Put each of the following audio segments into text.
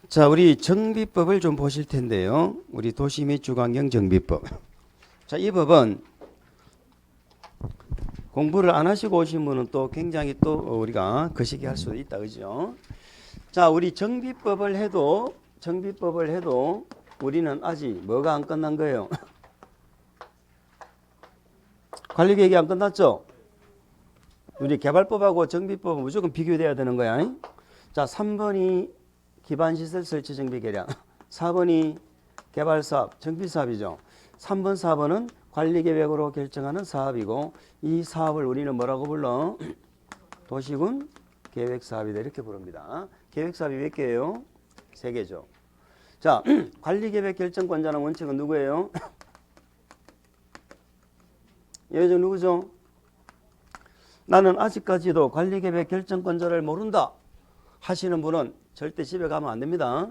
자, 우리 정비법을 좀 보실 텐데요. 우리 도시 및 주거환경 정비법. 자, 이 법은 공부를 안 하시고 오신 분은 또 굉장히 또 우리가 거시기 할 수도 있다, 그죠? 자, 우리 정비법을 해도 우리는 아직 뭐가 안 끝난 거예요? 관리계획이 안 끝났죠? 우리 개발법하고 정비법은 무조건 비교돼야 되는 거야. 자, 3번이 기반시설 설치 정비 계량, 4번이 개발사업, 정비사업이죠. 3번, 4번은 관리계획으로 결정하는 사업이고, 이 사업을 우리는 뭐라고 불러? 도시군 계획사업이다, 이렇게 부릅니다. 계획사업이 몇 개예요? 3개죠. 자, 관리계획 결정권자는 원칙은 누구예요? 여기서 누구죠? 나는 아직까지도 관리계획 결정권자를 모른다 하시는 분은 절대 집에 가면 안 됩니다.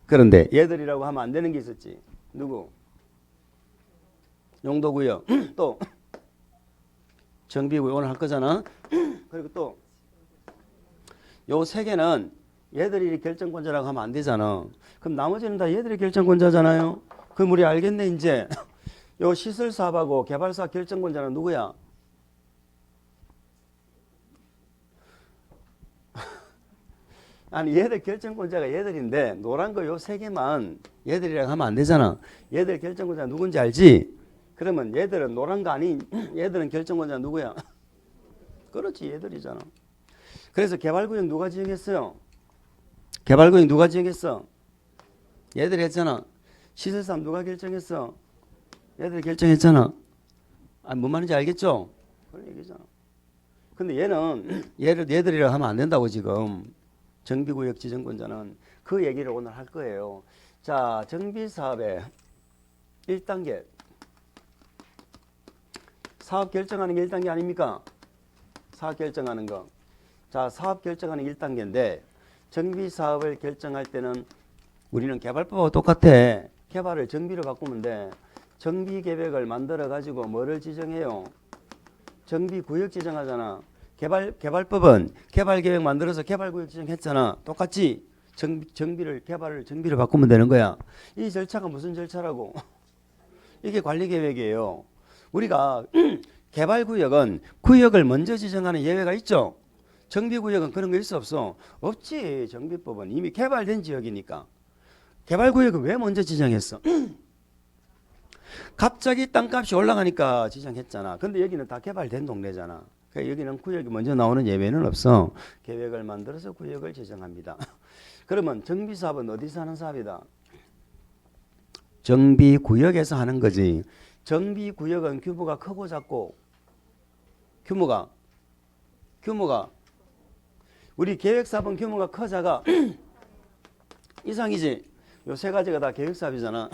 그런데 얘들이라고 하면 안 되는 게 있었지. 누구? 용도구역, 또 정비구역 오늘 할 거잖아. 그리고 또 요 3개는 얘들이 결정권자라고 하면 안 되잖아. 그럼 나머지는 다 얘들이 결정권자잖아요. 그럼 우리 알겠네 이제. 요 시설사업하고 개발사업 결정권자는 누구야? 아니 얘들 결정권자가 얘들인데 노란 거 요 3개만 얘들이랑 하면 안 되잖아. 얘들 결정권자 누군지 알지? 그러면 얘들은 노란 거 아닌 얘들은 결정권자 누구야? 그렇지, 얘들이잖아. 그래서 개발구역 누가 지정했어요? 개발구역 누가 지정했어? 얘들이 했잖아. 시설사업 누가 결정했어? 얘들이 결정했잖아. 아, 뭔 말인지 알겠죠? 그런 얘기잖아. 근데 얘들이라 하면 안 된다고 지금. 정비구역 지정권자는 그 얘기를 오늘 할 거예요. 자, 정비사업의 1단계. 사업 결정하는 게 1단계 아닙니까? 사업 결정하는 거. 자, 사업 결정하는 1단계인데 정비사업을 결정할 때는 우리는 개발법하고 똑같아. 개발을 정비로 바꾸면 돼. 정비계획을 만들어 가지고 뭐를 지정해요? 정비구역 지정하잖아. 개발법은 개발계획 만들어서 개발구역 지정했잖아. 똑같지? 개발을 정비로 바꾸면 되는 거야. 이 절차가 무슨 절차라고? 이게 관리계획이에요. 우리가 개발구역은 구역을 먼저 지정하는 예외가 있죠. 정비구역은 그런 거 있어 없어? 없지. 정비법은 이미 개발된 지역이니까. 개발구역은 왜 먼저 지정했어? 갑자기 땅값이 올라가니까 지정했잖아. 근데 여기는 다 개발된 동네잖아. 그러니까 여기는 구역이 먼저 나오는 예외는 없어. 계획을 만들어서 구역을 지정합니다. 그러면 정비사업은 어디서 하는 사업이다? 정비구역에서 하는 거지. 정비구역은 규모가 크고 작고 규모가 우리 계획사업은 규모가 커 작아? 이상이지. 요 3가지가 다 계획사업이잖아.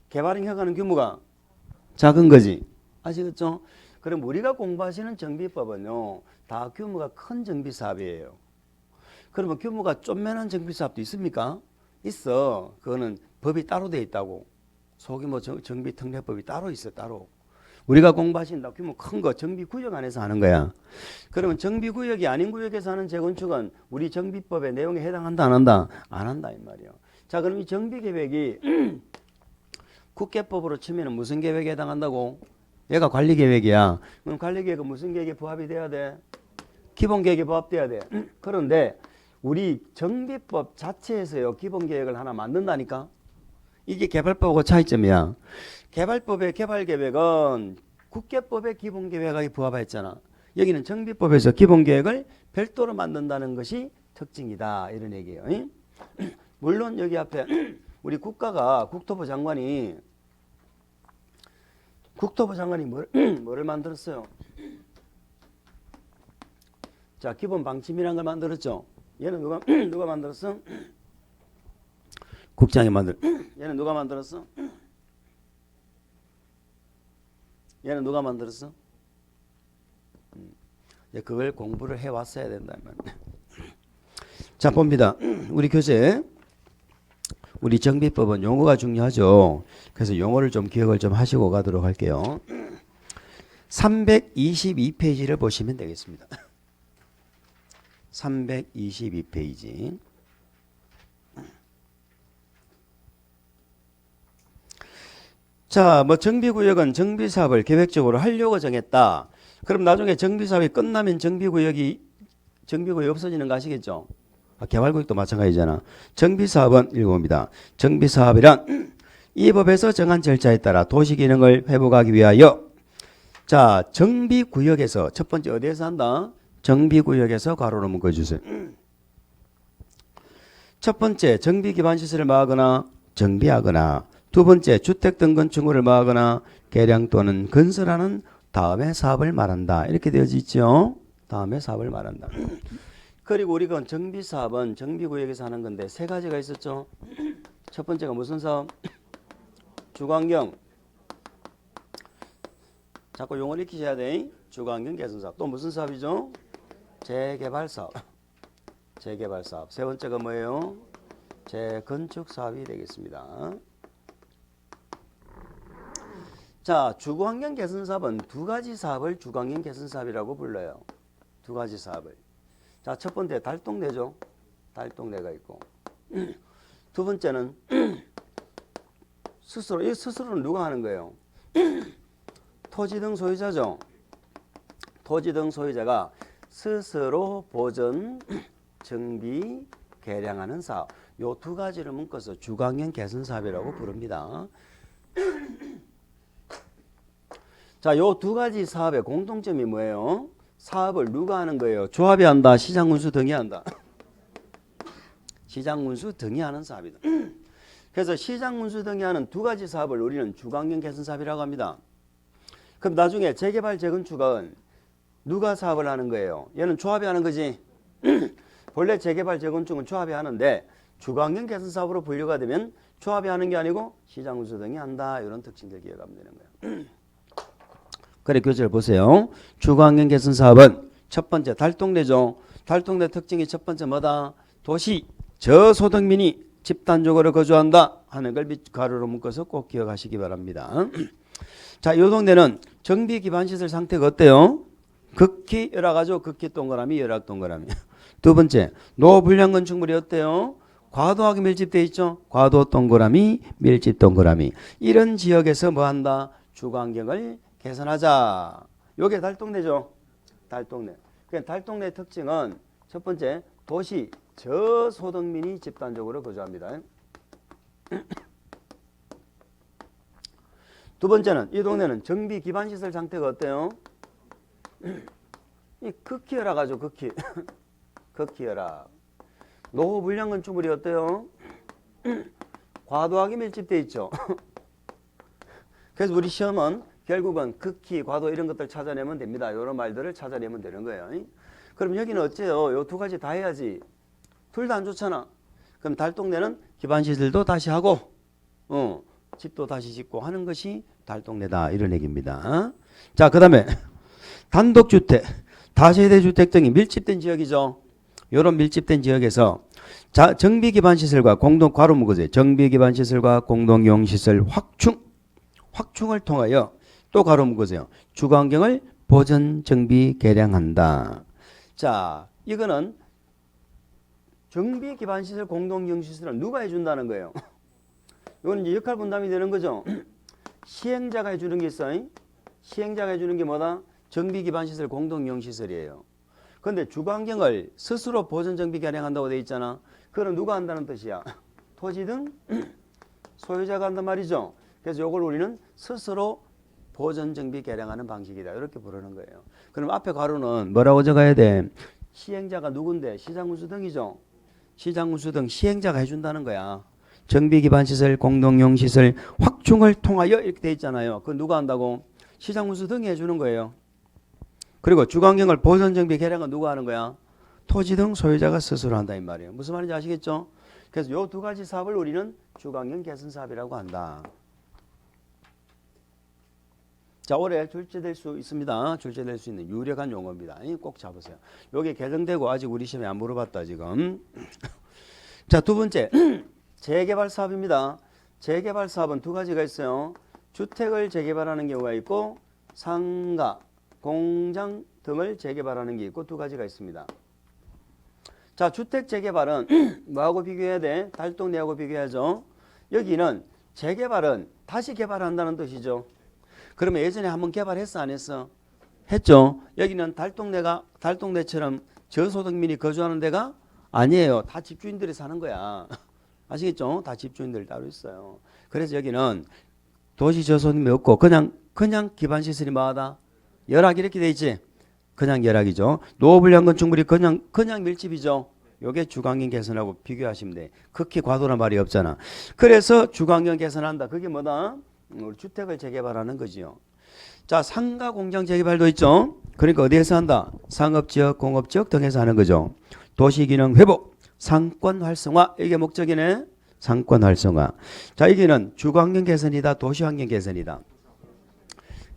개발행 해가는 규모가 작은 거지. 아시겠죠? 그럼 우리가 공부하시는 정비법은요, 다 규모가 큰 정비사업이에요. 그러면 규모가 쪼매난 정비사업도 있습니까? 있어. 그거는 법이 따로 돼 있다고. 소규모 정비특례법이 따로 있어, 따로. 우리가 공부하신다 규모 큰 거 정비구역 안에서 하는 거야. 그러면 정비구역이 아닌 구역에서 하는 재건축은 우리 정비법의 내용에 해당한다, 안 한다? 안 한다, 이 말이에요. 자, 그럼 이 정비계획이 국계법으로 치면 무슨 계획에 해당한다고? 얘가 관리계획이야. 그럼 관리계획은 무슨 계획에 부합이 돼야 돼? 기본계획에 부합돼야 돼. 그런데 우리 정비법 자체에서요, 기본계획을 하나 만든다니까? 이게 개발법하고 차이점이야. 개발법의 개발계획은 국계법의 기본계획에 부합했잖아. 여기는 정비법에서 기본계획을 별도로 만든다는 것이 특징이다, 이런 얘기예요. 물론 여기 앞에 우리 국토부 장관이 뭐를 만들었어요? 자, 기본 방침이라는 걸 만들었죠. 얘는 누가 만들었어? 국장이 얘는 누가 만들었어? 얘는 누가 만들었어? 그걸 공부를 해왔어야 된다면. 자, 봅니다. 우리 교재. 우리 정비법은 용어가 중요하죠. 그래서 용어를 좀 기억을 좀 하시고 가도록 할게요. 322페이지를 보시면 되겠습니다. 322페이지. 자, 뭐 정비구역은 정비사업을 계획적으로 하려고 정했다. 그럼 나중에 정비사업이 끝나면 정비구역이 없어지는 거 아시겠죠? 개발구역도 마찬가지잖아. 정비사업은 읽어봅니다. 정비사업이란 이 법에서 정한 절차에 따라 도시기능을 회복하기 위하여 자, 정비구역에서 첫 번째 어디에서 한다? 정비구역에서 괄호로 묶어주세요. 첫 번째 정비기반시설을 마하거나 정비하거나 두 번째 주택 등 건축물을 마하거나 개량 또는 건설하는 다음에 사업을 말한다. 이렇게 되어져 있죠. 다음에 사업을 말한다. 그리고 우리가 정비사업은 정비구역에서 하는 건데 세 가지가 있었죠. 첫 번째가 무슨 사업? 주거환경. 자꾸 용어를 익히셔야 돼. 주거환경 개선사업. 또 무슨 사업이죠? 재개발사업. 재개발사업. 세 번째가 뭐예요? 재건축사업이 되겠습니다. 자, 주거환경 개선사업은 두 가지 사업을 주거환경 개선사업이라고 불러요. 두 가지 사업을. 자, 첫 번째 달동네죠. 달동네가 있고. 두 번째는 스스로. 이 스스로는 누가 하는 거예요? 토지 등 소유자죠. 토지 등 소유자가 스스로 보전, 정비, 개량하는 사업. 요 두 가지를 묶어서 주거환경 개선사업이라고 부릅니다. 자, 요 두 가지 사업의 공통점이 뭐예요? 사업을 누가 하는 거예요? 조합이 한다, 시장군수 등이 한다. 시장군수 등이 하는 사업이다. 그래서 시장군수 등이 하는 두 가지 사업을 우리는 주거환경 개선사업이라고 합니다. 그럼 나중에 재개발 재건축은 누가 사업을 하는 거예요? 얘는 조합이 하는 거지. 본래 재개발 재건축은 조합이 하는데 주거환경 개선사업으로 분류가 되면 조합이 하는 게 아니고 시장군수 등이 한다. 이런 특징들 기억하면 되는 거예요. 그래, 교재를 보세요. 주거환경 개선사업은 첫 번째 달동네죠. 달동네 특징이 첫 번째 뭐다? 도시 저소득민이 집단적으로 거주한다 하는 걸 가로로 묶어서 꼭 기억하시기 바랍니다. 자, 이 동네는 정비 기반 시설 상태가 어때요? 극히 열악하죠. 극히 동그라미, 열악 동그라미. 두 번째, 노불량 건축물이 어때요? 과도하게 밀집되어 있죠. 과도 동그라미, 밀집 동그라미. 이런 지역에서 뭐 한다? 주거환경을 개선하자. 요게 달동네죠. 달동네. 달동네 특징은 첫 번째, 도시 저소득민이 집단적으로 거주합니다. 두 번째는 이 동네는 정비 기반 시설 상태가 어때요? 이 극히 열악하죠. 극히. 극히 열악. 노후 불량 건축물이 어때요? 과도하게 밀집되어 있죠. 그래서 우리 시험은 결국은 극히, 과도 이런 것들 찾아내면 됩니다. 이런 말들을 찾아내면 되는 거예요. 그럼 여기는 어째요? 요 두 가지 다 해야지. 둘 다 안 좋잖아. 그럼 달동네는 기반시설도 다시 하고 집도 다시 짓고 하는 것이 달동네다. 이런 얘기입니다. 자, 그 다음에 단독주택, 다세대주택 등이 밀집된 지역이죠. 이런 밀집된 지역에서 자, 정비기반시설과 괄호 묶어줘요. 정비기반시설과 공동이용시설 확충을 통하여 또 괄호 묶으세요. 주거환경을 보전, 정비, 개량한다. 자, 이거는 정비기반시설, 공동이용시설은 누가 해준다는 거예요? 이건 이제 역할 분담이 되는 거죠. 시행자가 해주는 게 있어요. 시행자가 해주는 게 뭐다? 정비기반시설, 공동이용시설이에요. 그런데 주거환경을 스스로 보전, 정비, 개량한다고 돼 있잖아. 그건 누가 한다는 뜻이야? 토지 등 소유자가 한단 말이죠. 그래서 이걸 우리는 스스로 보전, 정비, 개량하는 방식이다. 이렇게 부르는 거예요. 그럼 앞에 괄호는 뭐라고 적어야 돼? 시행자가 누군데? 시장군수 등이죠. 시장군수 등 시행자가 해준다는 거야. 정비기반시설, 공동이용시설 확충을 통하여 이렇게 돼 있잖아요. 그건 누가 한다고? 시장군수 등이 해주는 거예요. 그리고 주거환경을 보전, 정비, 개량은 누가 하는 거야? 토지 등 소유자가 스스로 한다 이 말이에요. 무슨 말인지 아시겠죠? 그래서 이 두 가지 사업을 우리는 주거환경 개선 사업이라고 한다. 자, 올해 출제될 수 있습니다. 출제될 수 있는 유력한 용어입니다. 꼭 잡으세요. 요게 개정되고 아직 우리 시험에 안 물어봤다 지금. 자, 두 번째 재개발 사업입니다. 재개발 사업은 두 가지가 있어요. 주택을 재개발하는 경우가 있고 상가, 공장 등을 재개발하는 게 있고 두 가지가 있습니다. 자, 주택 재개발은 뭐하고 비교해야 돼? 달동네하고 비교해야죠. 여기는 재개발은 다시 개발한다는 뜻이죠. 그러면 예전에 한번 개발했어 안 했어? 했죠. 여기는 달동네처럼 저소득민이 거주하는 데가 아니에요. 다 집주인들이 사는 거야. 아시겠죠? 다 집주인들 따로 있어요. 그래서 여기는 도시 저소득민이 없고 그냥 기반시설이 뭐하다? 열악 이렇게 돼 있지. 그냥 열악이죠. 노후불량 건축물이 그냥 밀집이죠. 요게 주거환경 개선하고 비교하시면 돼. 극히 과도한 말이 없잖아. 그래서 주거환경 개선한다. 그게 뭐다? 우리 주택을 재개발하는 거지요. 자, 상가 공장 재개발도 있죠. 그러니까 어디에서 한다? 상업지역, 공업지역 등에서 하는 거죠. 도시기능 회복, 상권 활성화 이게 목적이네. 상권 활성화. 자, 여기는 주거환경 개선이다. 도시환경 개선이다.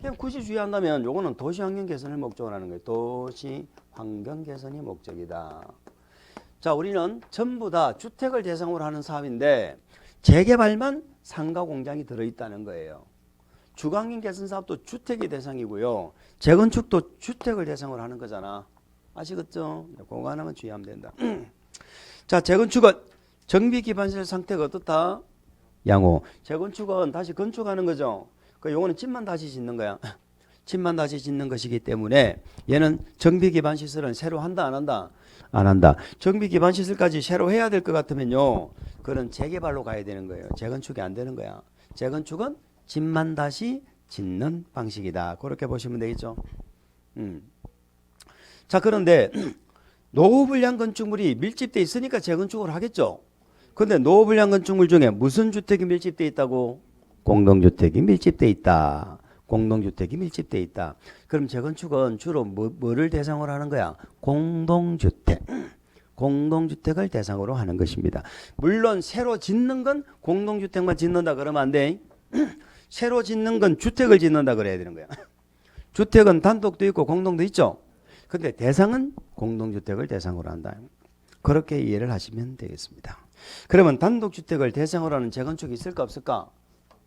그냥 굳이 주의한다면 요거는 도시환경 개선을 목적으로 하는 거예요. 도시환경 개선이 목적이다. 자, 우리는 전부 다 주택을 대상으로 하는 사업인데 재개발만 상가 공장이 들어있다는 거예요. 주거환경 개선 사업도 주택이 대상이고요. 재건축도 주택을 대상으로 하는 거잖아. 아시겠죠? 그거 하나만 주의하면 된다. 자, 재건축은 정비 기반시설 상태가 어떻다? 양호. 재건축은 다시 건축하는 거죠. 그 요거는 집만 다시 짓는 거야. 집만 다시 짓는 것이기 때문에 얘는 정비 기반 시설은 새로 한다 안 한다? 안 한다. 정비 기반 시설까지 새로 해야 될 것 같으면요. 그런 재개발로 가야 되는 거예요. 재건축이 안 되는 거야. 재건축은 집만 다시 짓는 방식이다. 그렇게 보시면 되겠죠. 자, 그런데 노후불량 건축물이 밀집돼 있으니까 재건축을 하겠죠. 근데 노후불량 건축물 중에 무슨 주택이 밀집돼 있다고? 공동주택이 밀집돼 있다. 공동주택이 밀집돼 있다. 그럼 재건축은 주로 뭐를 대상으로 하는 거야? 공동주택. 공동주택을 대상으로 하는 것입니다. 물론 새로 짓는 건 공동주택만 짓는다 그러면 안 돼. 새로 짓는 건 주택을 짓는다 그래야 되는 거야. 주택은 단독도 있고 공동도 있죠. 근데 대상은 공동주택을 대상으로 한다. 그렇게 이해를 하시면 되겠습니다. 그러면 단독주택을 대상으로 하는 재건축이 있을까 없을까?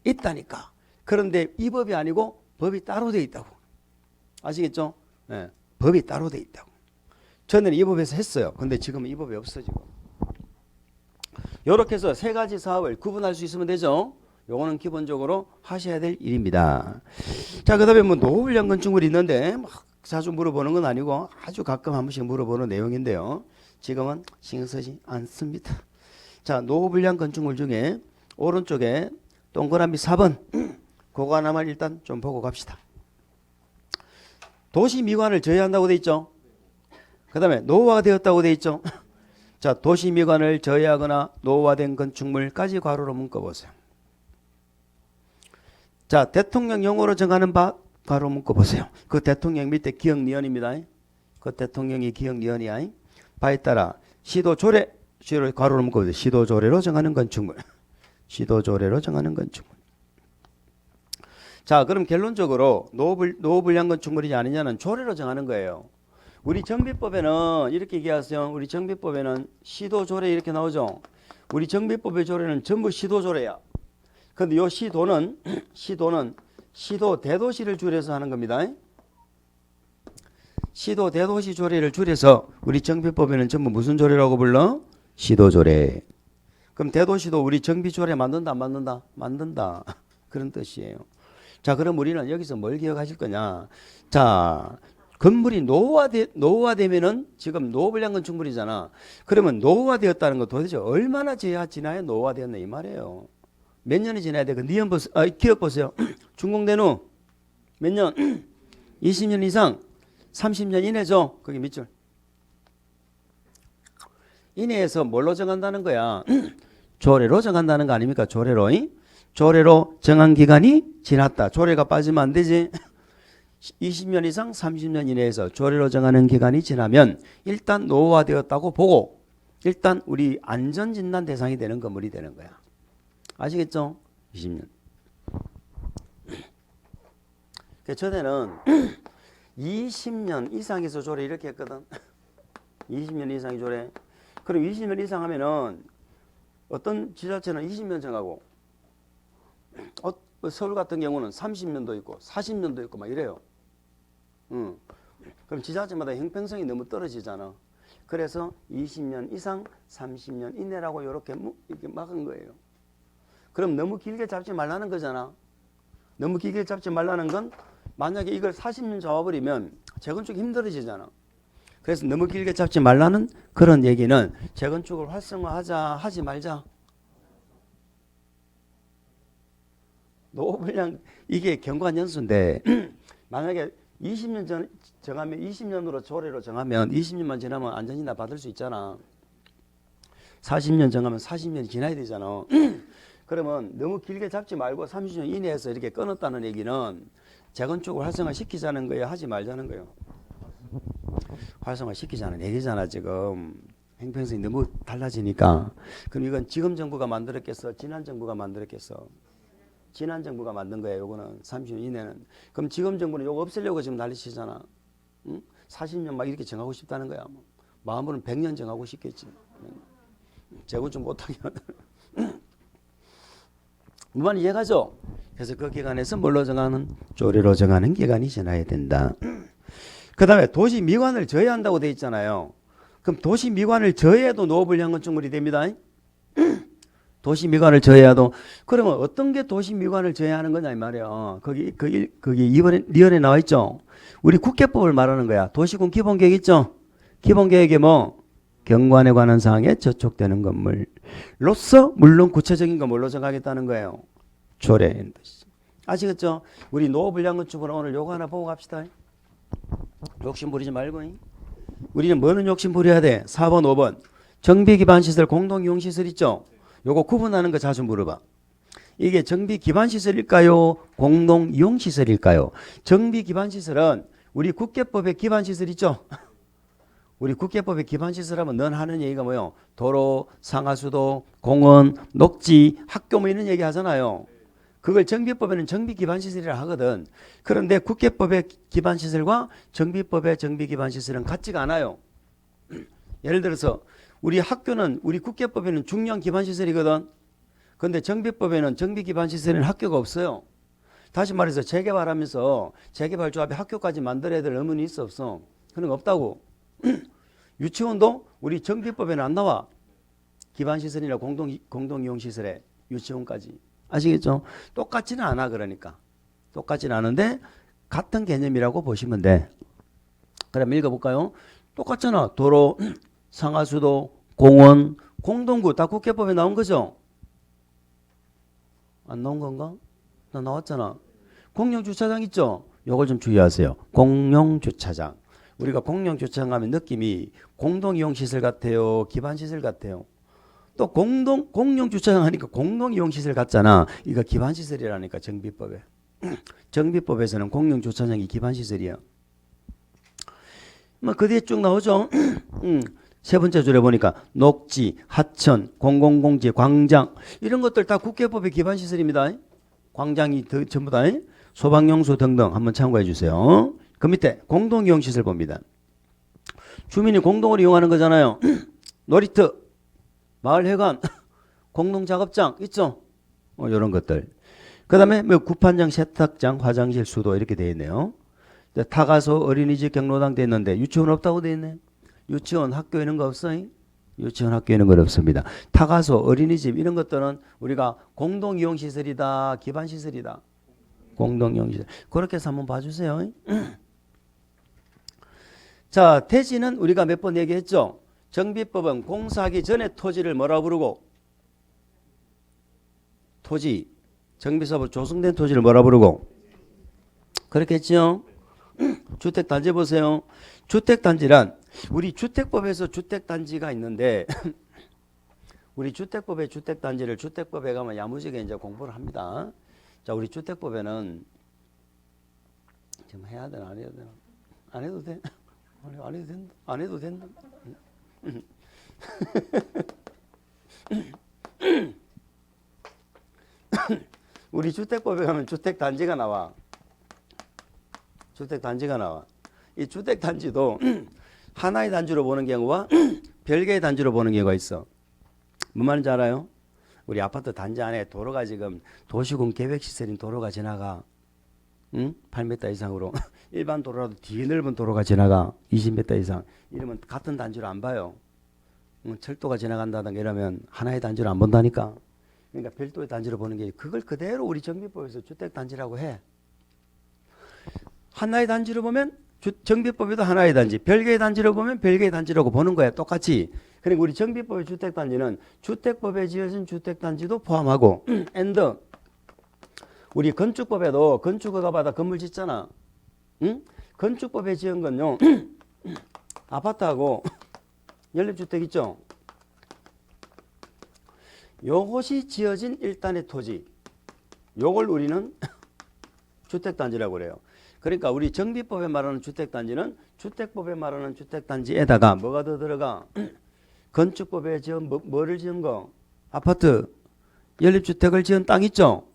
있다니까. 그런데 이 법이 아니고 법이 따로 돼 있다고. 아시겠죠? 네, 법이 따로 돼 있다고. 저는 이 법에서 했어요. 근데 지금 이 법이 없어 지금. 이렇게 해서 세 가지 사업을 구분할 수 있으면 되죠. 요거는 기본적으로 하셔야 될 일입니다. 자, 그다음에 뭐 노후불량 건축물이 있는데 막 자주 물어보는 건 아니고 아주 가끔 한 번씩 물어보는 내용인데요. 지금은 신경 쓰지 않습니다. 자, 노후불량 건축물 중에 오른쪽에 동그라미 4번 그거 하나만 일단 좀 보고 갑시다. 도시 미관을 저해한다고 돼 있죠. 그 다음에 노후화가 되었다고 돼 있죠. 자, 도시 미관을 저해하거나 노후화된 건축물까지 괄호로 묶어보세요. 자, 대통령 용어로 정하는 바 괄호 묶어보세요. 그 대통령 밑에 기억니언입니다. 그 대통령이 기억니언이야. 바에 따라 시도조례 괄호로 묶어보세요. 시도조례로 정하는 건축물. 시도조례로 정하는 건축물. 자, 그럼 결론적으로 노후불량 건축물이냐 아니냐는 조례로 정하는 거예요. 우리 정비법에는 이렇게 얘기하세요. 우리 정비법에는 시도조례 이렇게 나오죠. 우리 정비법의 조례는 전부 시도조례야. 근데 요 시도는 시도 대도시를 줄여서 하는 겁니다. 시도 대도시 조례를 줄여서 우리 정비법에는 전부 무슨 조례라고 불러? 시도조례. 그럼 대도시도 우리 정비조례 만든다 안 만든다? 만든다. 그런 뜻이에요. 자, 그럼 우리는 여기서 뭘 기억하실 거냐? 자, 건물이 노후화되면은 지금 노후불량 건축물이잖아. 그러면 노후화되었다는 거 도대체 얼마나 지나야 노후화되었나 이 말이에요. 몇 년이 지나야 돼? 그 기억 보세요. 준공된 후 몇 년? 20년 이상 30년 이내죠. 그게 몇 줄? 이내에서 뭘로 정한다는 거야? 조례로 정한다는 거 아닙니까? 조례로. 조례로 정한 기간이 지났다. 조례가 빠지면 안 되지. 20년 이상 30년 이내에서 조례로 정하는 기간이 지나면 일단 노후화되었다고 보고 일단 우리 안전진단 대상이 되는 건물이 되는 거야. 아시겠죠? 20년. 전에는 20년 이상에서 조례 이렇게 했거든. 20년 이상의 조례. 그럼 20년 이상 하면은 어떤 지자체는 20년 정하고 서울 같은 경우는 30년도 있고 40년도 있고 막 이래요. 그럼 지자체마다 형평성이 너무 떨어지잖아. 그래서 20년 이상 30년 이내라고 이렇게 막은 거예요. 그럼 너무 길게 잡지 말라는 거잖아. 너무 길게 잡지 말라는 건 만약에 이걸 40년 잡아버리면 재건축이 힘들어지잖아. 그래서 너무 길게 잡지 말라는 그런 얘기는 재건축을 활성화하자 하지 말자. 노후분량 이게 경관연수인데 만약에 20년 전 정하면 20년으로 조례로 정하면 20년만 지나면 안전이나 받을 수 있잖아. 40년 정하면 40년이 지나야 되잖아. 그러면 너무 길게 잡지 말고 30년 이내에서 이렇게 끊었다는 얘기는 재건축을 활성화시키자는 거예요, 하지 말자는 거예요? 활성화시키자는 얘기잖아. 지금 행평성이 너무 달라지니까. 그럼 이건 지금 정부가 만들었겠어? 지난 정부가 만들었겠어? 지난 정부가 만든 거예요. 요거는 30년 이내는. 그럼 지금 정부는 요거 없애려고 지금 난리치잖아. 응? 40년 막 이렇게 정하고 싶다는 거야. 마음으로는 100년 정하고 싶겠지. 재건축 못하게 하면. 무만 이해가죠? 그래서 그 기간에서 뭘로 정하는? 조례로 정하는 기간이 지나야 된다. 그 다음에 도시 미관을 저해한다고 돼 있잖아요. 그럼 도시 미관을 저해해도 노후불량 건축물이 됩니다. 도시 미관을 저해해도. 그러면 어떤 게 도시 미관을 저해하는 거냐 이 말이야. 거기 이번에 리얼에 나와 있죠. 우리 국계법을 말하는 거야. 도시군 기본계획 있죠. 기본계획에 뭐 경관에 관한 사항에 저촉되는 건물로서 물론 구체적인 건 뭘로 정하겠다는 거예요. 조례인 것이죠. 아시겠죠? 우리 노후불량 건축물은 오늘 요거 하나 보고 갑시다. 욕심 부리지 말고. 우리는 뭐는 욕심 부려야 돼? 4번 5번 정비기반시설 공동이용시설 있죠. 요거 구분하는 거 자주 물어봐. 이게 정비기반시설일까요? 공동이용시설일까요? 정비기반시설은 우리 국계법의 기반시설 있죠. 우리 국계법의 기반시설하면 넌 하는 얘기가 뭐요? 도로, 상하수도, 공원, 녹지, 학교 뭐 이런 얘기 하잖아요. 그걸 정비법에는 정비기반시설이라 하거든. 그런데 국계법의 기반시설과 정비법의 정비기반시설은 같지가 않아요. 예를 들어서 우리 학교는 우리 국계법에는 중요한 기반시설이거든. 그런데 정비법에는 정비기반시설에는 학교가 없어요. 다시 말해서 재개발하면서 재개발조합에 학교까지 만들어야 될 의무는 있어 없어? 그런 거 없다고. 유치원도 우리 정비법에는 안 나와. 기반시설이나 공동이용시설에 유치원까지. 아시겠죠? 똑같지는 않아. 그러니까 똑같지는 않은데 같은 개념이라고 보시면 돼. 그럼 읽어볼까요? 똑같잖아. 도로, 상하수도, 공원, 공동구 다 국계법에 나온 거죠? 안 나온 건가? 나 나왔잖아. 공용주차장 있죠? 요걸 좀 주의하세요. 공용주차장. 우리가 공용주차장 하면 느낌이 공동이용시설 같아요? 기반시설 같아요? 또 공용주차장 하니까 공동이용시설 같잖아. 이거 기반시설이라니까 정비법에. 정비법에서는 공용주차장이 기반시설이야. 뭐 그 뒤에 쭉 나오죠. 세 번째 줄에 보니까 녹지, 하천, 공공공지, 광장 이런 것들 다 국계법의 기반시설입니다. 광장이 전부 다 소방용수 등등 한번 참고해 주세요. 그 밑에 공동이용시설 봅니다. 주민이 공동으로 이용하는 거잖아요. 놀이터, 마을회관, 공동작업장 있죠? 이런 것들. 그 다음에 뭐 구판장, 세탁장, 화장실, 수도 이렇게 되어 있네요. 타가소, 어린이집, 경로당 되어 있는데 유치원 없다고 되어 있네. 유치원, 학교 이런 거 없어요? 유치원, 학교 이런 건 없습니다. 타가소, 어린이집 이런 것들은 우리가 공동이용시설이다, 기반시설이다. 공동이용시설. 그렇게 해서 한번 봐주세요. 자, 태지는 우리가 몇 번 얘기했죠? 정비법은 공사하기 전에 토지를 뭐라 부르고? 토지. 정비사업으로 조성된 토지를 뭐라 부르고? 그렇게 했죠? 주택단지 보세요. 주택단지란 우리 주택법에서 주택단지가 있는데 우리 주택법의 주택단지를 주택법에 가면 야무지게 이제 공부를 합니다. 자, 우리 주택법에는 지금 해야 되나 안 해야 되나? 안 해도 돼? 안 해도 된다. 안 해도 된다. 우리 주택법에 가면 주택단지가 나와. 주택단지가 나와. 이 주택단지도 하나의 단지로 보는 경우와 별개의 단지로 보는 경우가 있어. 뭔 말인지 알아요? 우리 아파트 단지 안에 도로가 지금 도시군 계획시설인 도로가 지나가. 응? 8m 이상으로. 일반 도로라도 뒤에 넓은 도로가 지나가 20m 이상 이러면 같은 단지로 안 봐요. 철도가 지나간다든가 이러면 하나의 단지로 안 본다니까. 그러니까 별도의 단지로 보는 게 그걸 그대로 우리 정비법에서 주택단지라고 해. 하나의 단지로 보면 정비법에도 하나의 단지, 별개의 단지로 보면 별개의 단지라고 보는 거야. 똑같이. 그러니까 우리 정비법의 주택단지는 주택법에 지어진 주택단지도 포함하고 and 우리 건축법에도 건축허가받아 건물 짓잖아. 응? 건축법에 지은 건요. 아파트하고 연립주택 있죠. 요것이 지어진 일단의 토지. 요걸 우리는 주택단지라고 그래요. 그러니까 우리 정비법에 말하는 주택단지는 주택법에 말하는 주택단지에다가 뭐가 더 들어가? 건축법에 지은 뭐를 지은 거? 아파트, 연립주택을 지은 땅 있죠?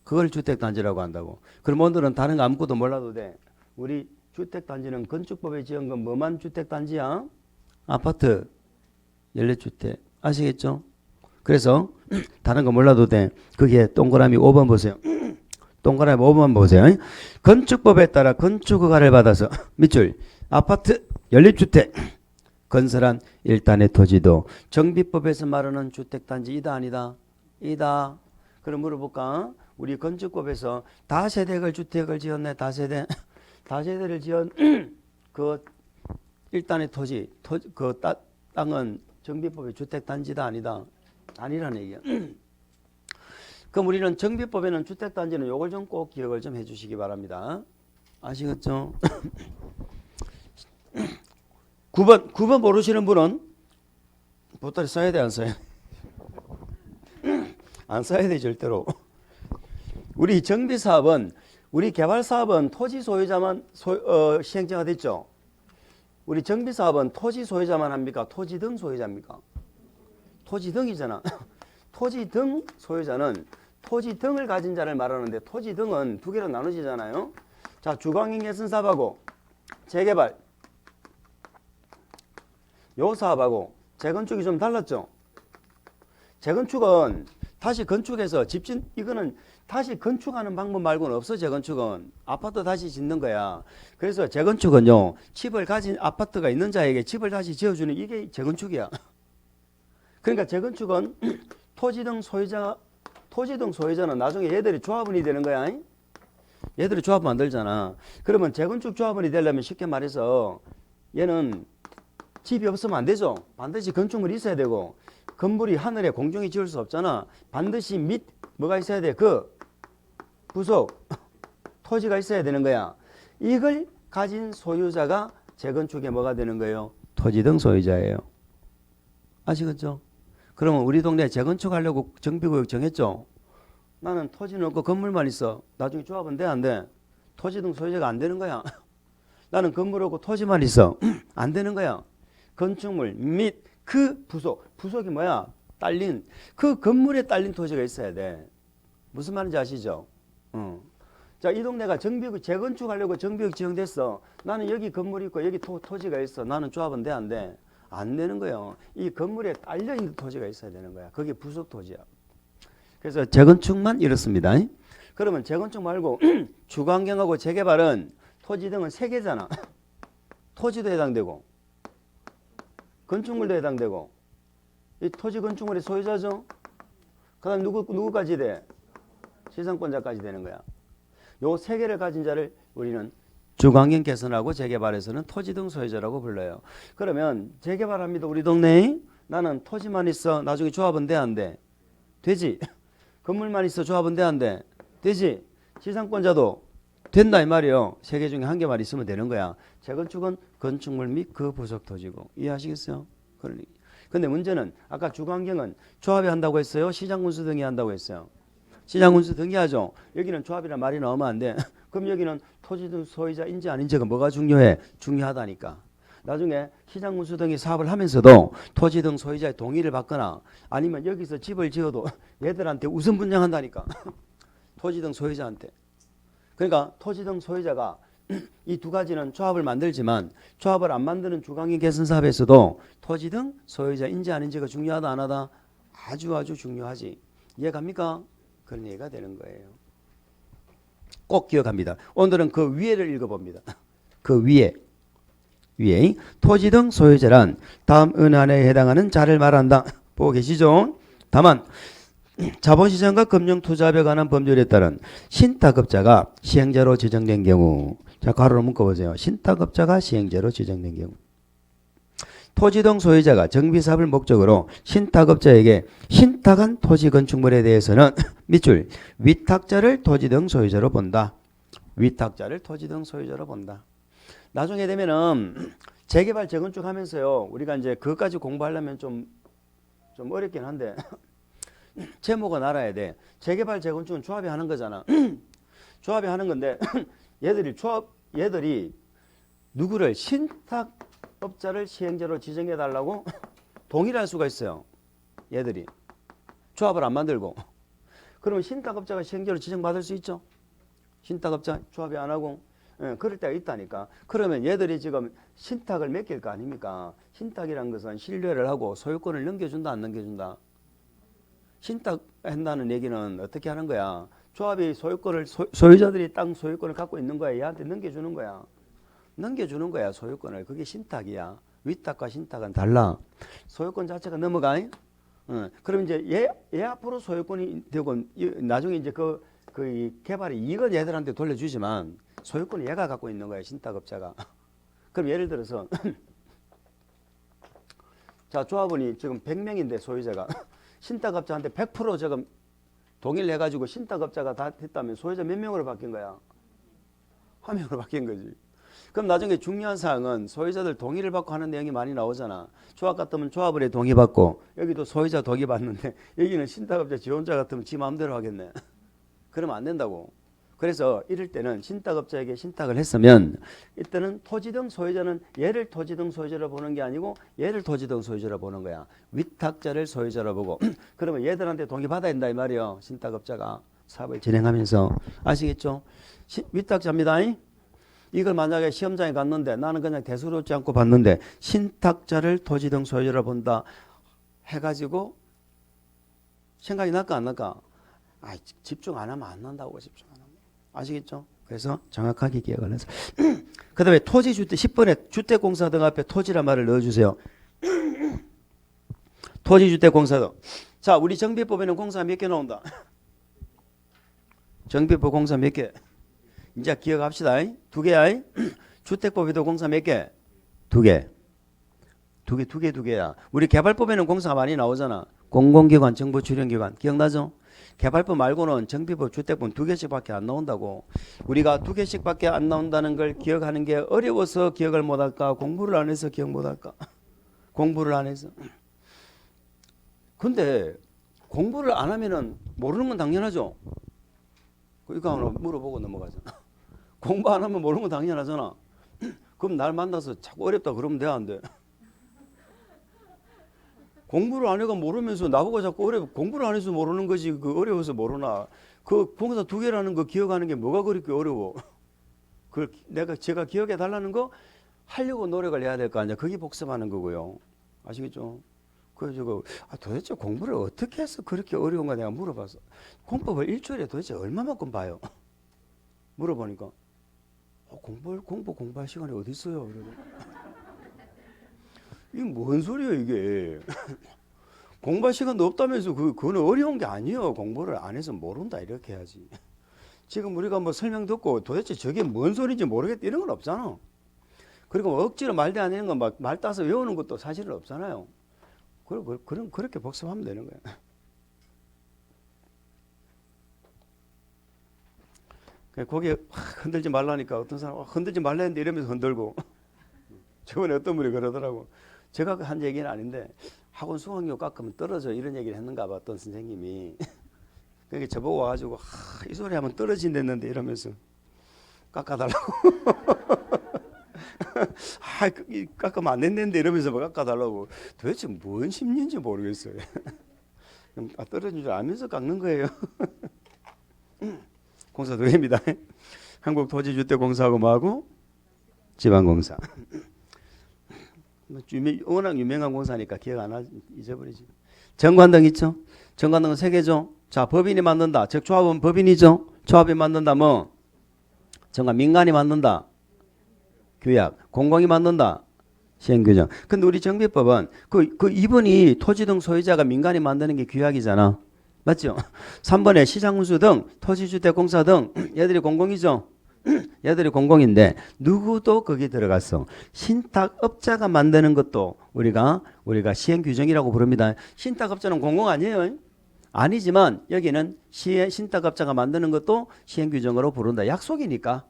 그걸 주택단지라고 한다고. 그럼 오늘은 다른 거 아무것도 몰라도 돼. 우리 주택단지는 건축법에 지은 건 뭐만 주택단지야? 아파트, 연립주택. 아시겠죠? 그래서 다른 거 몰라도 돼. 그게 동그라미 5번 보세요. 동그라미 5번 보세요. 건축법에 따라 건축허가를 받아서 밑줄 아파트, 연립주택 건설한 일단의 토지도 정비법에서 말하는 주택단지 이다 아니다? 이다. 그럼 물어볼까? 우리 건축법에서 다세대കൾ 주택을 지었네. 다세대. 다세대를 지은 그 일단의 토지, 그 땅은 정비법의 주택단지다 아니다? 아니라는 얘기야. 그럼 우리는 정비법에는 주택단지는 요걸 좀 꼭 기억을 좀 해주시기 바랍니다. 아시겠죠? 9번 모르시는 분은 보따리 써야 돼, 안 써야 돼? 안 써야 돼, 절대로. 우리 정비사업은, 우리 개발사업은 토지 소유자만 시행자가 됐죠. 우리 정비사업은 토지 소유자만 합니까? 토지 등 소유자입니까? 토지 등이잖아. 토지 등 소유자는 토지 등을 가진 자를 말하는데 토지 등은 두 개로 나눠지잖아요. 자, 주광행 개선 사업하고 재개발 요 사업하고 재건축이 좀 달랐죠. 재건축은 다시 건축해서 이거는 다시 건축하는 방법 말고는 없어. 재건축은 아파트 다시 짓는 거야. 그래서 재건축은요, 집을 가진 아파트가 있는 자에게 집을 다시 지어주는 이게 재건축이야. 그러니까 재건축은 토지 등 소유자는 나중에 얘들이 조합원이 되는 거야. 얘들이 조합 만들잖아. 그러면 재건축 조합원이 되려면 쉽게 말해서 얘는 집이 없으면 안 되죠. 반드시 건축물이 있어야 되고 건물이 하늘에 공중에 지을 수 없잖아. 반드시 밑 뭐가 있어야 돼? 그 부속 토지가 있어야 되는 거야. 이걸 가진 소유자가 재건축에 뭐가 되는 거예요? 토지 등 소유자예요. 아시겠죠? 그러면 우리 동네에 재건축하려고 정비구역 정했죠. 나는 토지는 없고 건물만 있어. 나중에 조합은 돼, 안 돼? 토지 등 소유자가 안 되는 거야. 나는 건물 없고 토지만 있어. 안 되는 거야. 건축물 및 그 부속이 뭐야? 딸린 그 건물에 딸린 토지가 있어야 돼. 무슨 말인지 아시죠? 자, 이 동네가 재건축하려고 정비구역 지정됐어. 나는 여기 건물이 있고 여기 토지가 있어. 나는 조합은 돼, 안 돼? 안 되는 거예요. 이 건물에 딸려있는 토지가 있어야 되는 거야. 그게 부속 토지야. 그래서 재건축만 이렇습니다. 그러면 재건축 말고 주거환경하고 재개발은 토지 등은 세 개잖아. 토지도 해당되고 건축물도 해당되고 이 토지 건축물의 소유자죠. 그 다음 누구까지 돼? 시상권자까지 되는 거야. 요 세 개를 가진 자를 우리는 주거환경 개선하고 재개발에서는 토지 등 소유자라고 불러요. 그러면 재개발합니다. 우리 동네에 나는 토지만 있어. 나중에 조합은 돼, 안 돼? 되지. 건물만 있어. 조합은 돼, 안 돼? 되지. 시상권자도 된다 이 말이에요. 세 개 중에 한 개만 있으면 되는 거야. 재건축은 건축물 및 그 부속 토지고. 이해하시겠어요? 그러니. 근데 문제는 아까 주거환경은 조합이 한다고 했어요? 시장군수 등이 한다고 했어요? 시장군수 등이 하죠. 여기는 조합이란 말이 나오면 안 돼. 그럼 여기는 토지 등 소유자인지 아닌지가 뭐가 중요해? 중요하다니까. 나중에 시장군수 등이 사업을 하면서도 토지 등 소유자의 동의를 받거나 아니면 여기서 집을 지어도 얘들한테 우선 분양한다니까. 토지 등 소유자한테. 그러니까 토지 등 소유자가 이 두 가지는 조합을 만들지만 조합을 안 만드는 주거환경 개선 사업에서도 토지 등 소유자인지 아닌지가 중요하다 안 하다? 아주 중요하지. 이해갑니까? 그런 얘기가 되는 거예요. 꼭 기억합니다. 오늘은 그 위에를 읽어봅니다. 그 위에 토지 등 소유자란 다음 은한에 해당하는 자를 말한다. 보고 계시죠? 다만 자본시장과 금융투자업에 관한 법률에 따른 신탁업자가 시행자로 지정된 경우, 자 가로로 묶어보세요. 신탁업자가 시행자로 지정된 경우, 토지 등 소유자가 정비사업을 목적으로 신탁업자에게 신탁한 토지 건축물에 대해서는 밑줄 위탁자를 토지 등 소유자로 본다. 위탁자를 토지 등 소유자로 본다. 나중에 되면은 재개발 재건축 하면서요, 우리가 이제 그것까지 공부하려면 좀 어렵긴 한데 제목은 알아야 돼. 재개발 재건축은 조합이 하는 거잖아. 조합이 하는 건데 얘들이 누구를 신탁업자를 시행자로 지정해 달라고 동의를 할 수가 있어요. 얘들이 조합을 안 만들고. 그러면 신탁업자가 시행자로 지정받을 수 있죠. 신탁업자 조합이 안 하고. 그럴 때가 있다니까. 그러면 얘들이 지금 신탁을 맡길 거 아닙니까? 신탁이란 것은 신뢰를 하고 소유권을 넘겨준다 안 넘겨준다? 신탁한다는 얘기는 어떻게 하는 거야? 조합이 소유권을 소유자들이 땅 소유권을 갖고 있는 거야. 얘한테 넘겨주는 거야. 넘겨주는 거야, 소유권을. 그게 신탁이야. 위탁과 신탁은 달라. 소유권 자체가 넘어가. 그럼 이제 얘 앞으로 소유권이 되고 나중에 이제 그 개발의 이익은 얘들한테 돌려주지만 소유권은 얘가 갖고 있는 거야, 신탁업자가. 그럼 예를 들어서 자, 조합원이 지금 100명인데 소유자가 신탁업자한테 100% 지금 동의를 해가지고 신탁업자가 다 했다면 소유자 몇 명으로 바뀐 거야? 한 명으로 바뀐 거지. 그럼 나중에 중요한 사항은 소유자들 동의를 받고 하는 내용이 많이 나오잖아. 조합 같으면 조합원의 동의받고, 여기도 소유자 동의받는데 여기는 신탁업자 지 혼자 같으면 지 마음대로 하겠네. 그러면 안 된다고. 그래서 이럴 때는 신탁업자에게 신탁을 했으면 이때는 토지 등 소유자는 얘를 토지 등 소유자로 보는 게 아니고 얘를 토지 등 소유자로 보는 거야. 위탁자를 소유자로 보고 그러면 얘들한테 동의받아야 된다 이 말이에요. 신탁업자가 사업을 진행하면서. 아시겠죠? 위탁자입니다. 이걸 만약에 시험장에 갔는데 나는 그냥 대수롭지 않고 봤는데 신탁자를 토지 등 소유자로 본다 해가지고 생각이 날까 안 날까? 집중 안 하면 안 난다고. 집중 안 하면. 아시겠죠? 그래서 정확하게 기억을 해서. 그 다음에 토지주택 10번에 주택공사 등 앞에 토지란 말을 넣어주세요. 토지주택공사 등. 자, 우리 정비법에는 공사 몇 개 나온다? 정비법 공사 몇 개? 이제 기억합시다. 2개야. 주택법에도 공사 몇 개? 2개. 2개야. 우리 개발법에는 공사가 많이 나오잖아. 공공기관, 정부 출연기관. 기억나죠? 개발법 말고는 정비법, 주택법 2개씩밖에 안 나온다고. 우리가 2개씩밖에 안 나온다는 걸 기억하는 게 어려워서 기억을 못할까? 공부를 안 해서 기억 못할까? 공부를 안 해서. 근데 공부를 안 하면은 모르는 건 당연하죠. 이거 하나 물어보고 넘어가잖아. 공부 안 하면 모르는 건 당연하잖아. 그럼 날 만나서 자꾸 어렵다 그러면 돼, 안 돼? 공부를 안 해가 모르면서 나보고 자꾸 공부를 안 해서 모르는 거지. 그 어려워서 모르나. 그 공사 2개라는 거 기억하는 게 뭐가 그렇게 어려워? 그 제가 기억해 달라는 거 하려고 노력을 해야 될 거 아니야. 그게 복습하는 거고요. 아시겠죠? 그래서 도대체 공부를 어떻게 해서 그렇게 어려운가 내가 물어봤어. 공법을 일주일에 도대체 얼마만큼 봐요? 물어보니까 공부할 시간이 어디 있어요? 이게 뭔 소리야 이게. 공부할 시간도 없다면서 그거는 어려운 게 아니에요. 공부를 안 해서 모른다 이렇게 해야지. 지금 우리가 뭐 설명 듣고 도대체 저게 뭔 소리인지 모르겠다 이런 건 없잖아. 그리고 억지로 말대 안 되는 건 막 말 따서 외우는 것도 사실은 없잖아요. 그렇게 복습하면 되는 거야. 고개 흔들지 말라니까 어떤 사람 흔들지 말라 했는데 이러면서 흔들고. 저번에 어떤 분이 그러더라고. 제가 한 얘기는 아닌데 학원 수강료 깎으면 떨어져 이런 얘기를 했는가 봐 어떤 선생님이. 그러니까 저보고 와가지고 이 소리 하면 떨어진댔는데 이러면서 깎아달라고. 깎으면 안 된다는데 이러면서 뭐 깎아달라고. 도대체 뭔 심리인지 모르겠어요. 떨어진 줄 알면서 깎는 거예요. 공사 2개입니다. 한국토지주택공사하고 뭐하고? 지방공사. 워낙 유명한 공사니까 기억 안 하지, 잊어버리지. 정관등 있죠? 정관등은 3개죠. 자, 법인이 만든다. 즉 조합은 법인이죠. 조합이 만든다 뭐? 정관 민간이 만든다. 규약. 공공이 만든다. 시행규정. 근데 우리 정비법은 그 2번이 토지 등 소유자가 민간이 만드는 게 규약이잖아. 맞죠? 3번에 시장운수 등 토지주택공사 등 얘들이 공공이죠. 얘들이 공공인데 누구도 거기 들어갔어. 신탁업자가 만드는 것도 우리가 시행규정이라고 부릅니다. 신탁업자는 공공 아니에요. 아니지만 여기는 신탁업자가 만드는 것도 시행규정으로 부른다. 약속이니까.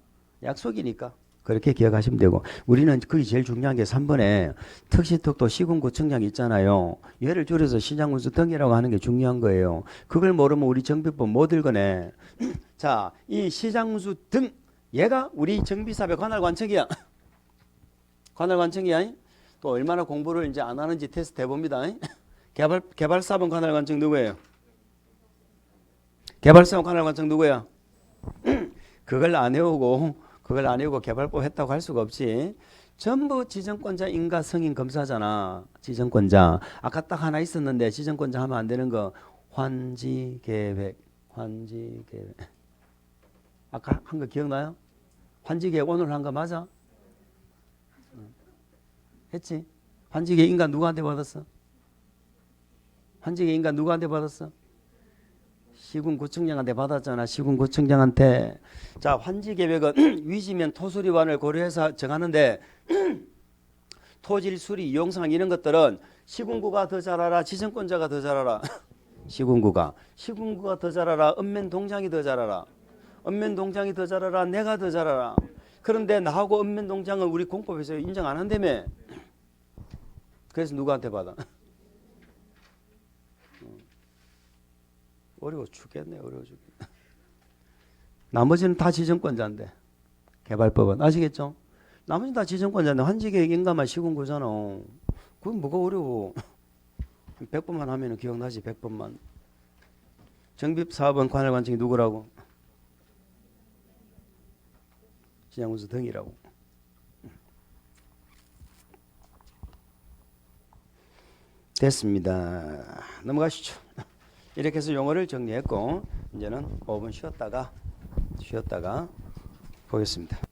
그렇게 기억하시면 되고, 우리는 그게 제일 중요한 게 3번에 특시특도 시군구청장 있잖아요. 얘를 줄여서 시장운수 등이라고 하는 게 중요한 거예요. 그걸 모르면 우리 정비법 못 읽어내. 자, 이 시장운수 등 얘가 우리 정비사업의 관할관청이야. 관할관청이야. 또 얼마나 공부를 이제 안 하는지 테스트 해봅니다. 개발사업은 관할관청 누구예요? 개발사업 관할관청 누구야? 그걸 안 해오고 개발법 했다고 할 수가 없지. 전부 지정권자 인가 승인 검사잖아. 지정권자. 아까 딱 하나 있었는데 지정권자 하면 안 되는 거 환지계획. 아까 한 거 기억나요? 환지계획 오늘 한 거 맞아? 했지? 환지계획 인가 누구한테 받았어? 환지계획 인가 누구한테 받았어? 시군구청장한테 받았잖아. 시군구청장한테. 자, 환지계획은 위지면 토수리완을 고려해서 정하는데 토질, 수리, 이용상 이런 것들은 시군구가 더 잘 알아? 지정권자가 더 잘 알아? 시군구가 더 잘 알아? 읍면동장이 더 잘 알아? 읍면동장이 더 잘 알아? 내가 더 잘 알아? 그런데 나하고 읍면동장은 우리 공법에서 인정 안 한다며. 그래서 누구한테 받아? 어려워 죽겠네. 나머지는 다 지정권자인데. 개발법은 아시겠죠? 나머지는 다 지정권자인데 환지계획 인가만 시군구잖아. 그건 뭐가 어려워. 100번만 하면 기억나지. 100번만. 정비사업은 관할관청이 누구라고? 시장운수 등이라고. 됐습니다. 넘어가시죠. 이렇게 해서 용어를 정리했고 이제는 5분 쉬었다가 보겠습니다.